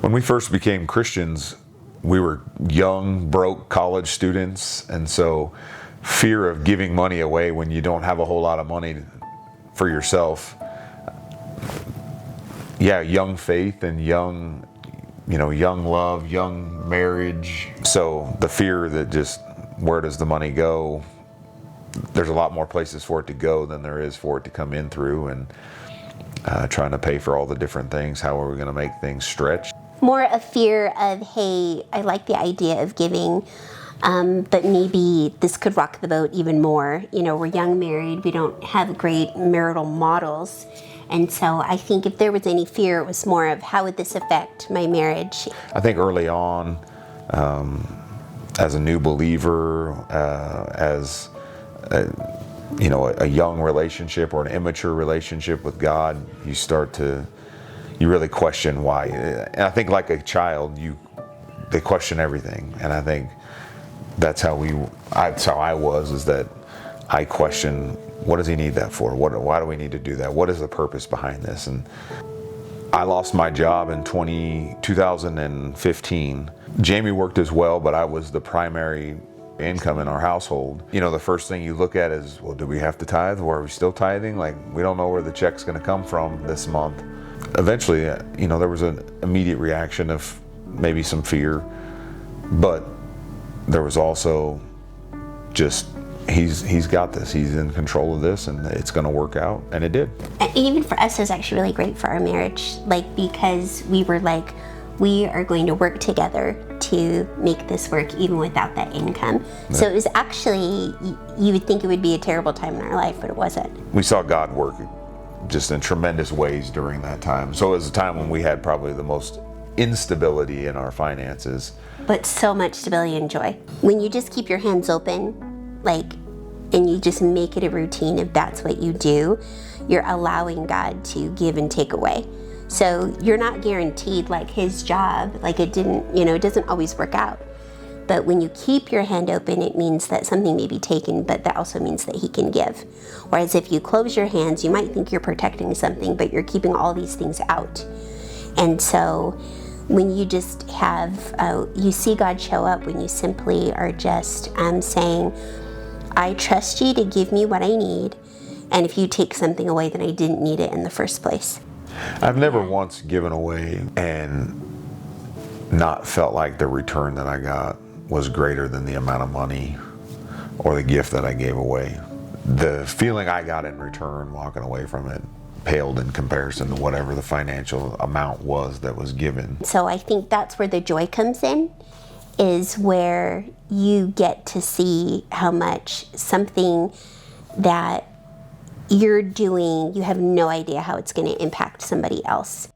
When we first became Christians, we were young, broke college students, and so fear of giving money away when you don't have a whole lot of money for yourself. Yeah, young faith and young love, young marriage. So the fear that just, where does the money go? There's a lot more places for it to go than there is for it to come in through, and trying to pay for all the different things. How are we going to make things stretch? More a fear of, hey, I like the idea of giving, but maybe this could rock the boat even more. We're young married, we don't have great marital models. And so I think if there was any fear, it was more of, how would this affect my marriage? I think early on, as a new believer, as a young relationship or an immature relationship with God, you really question why. And I think like a child, they question everything. And I think that's how I was, is that I question, what does he need that for? Why do we need to do that? What is the purpose behind this? And I lost my job in 2015. Jamie worked as well, but I was the primary income in our household. The first thing you look at is, well, do we have to tithe, or are we still tithing? Like, we don't know where the check's going to come from this month. Eventually, there was an immediate reaction of maybe some fear, but there was also just, he's got this, he's in control of this, and it's going to work out, and it did. And even for us, it was actually really great for our marriage, because we were like, we are going to work together to make this work even without that income. Yeah. So it was actually, you would think it would be a terrible time in our life, but it wasn't. We saw God work just in tremendous ways during that time. So it was a time when we had probably the most instability in our finances. But so much stability and joy. When you just keep your hands open, and you just make it a routine, if that's what you do, you're allowing God to give and take away. So you're not guaranteed his job, it doesn't always work out. But when you keep your hand open, it means that something may be taken, but that also means that he can give. Whereas if you close your hands, you might think you're protecting something, but you're keeping all these things out. And so when you just have, you see God show up when you simply are just saying, I trust you to give me what I need, and if you take something away, then I didn't need it in the first place. I've never once given away and not felt like the return that I got was greater than the amount of money or the gift that I gave away. The feeling I got in return walking away from it paled in comparison to whatever the financial amount was that was given. So I think that's where the joy comes in, is where you get to see how much something that you're doing, you have no idea how it's going to impact somebody else.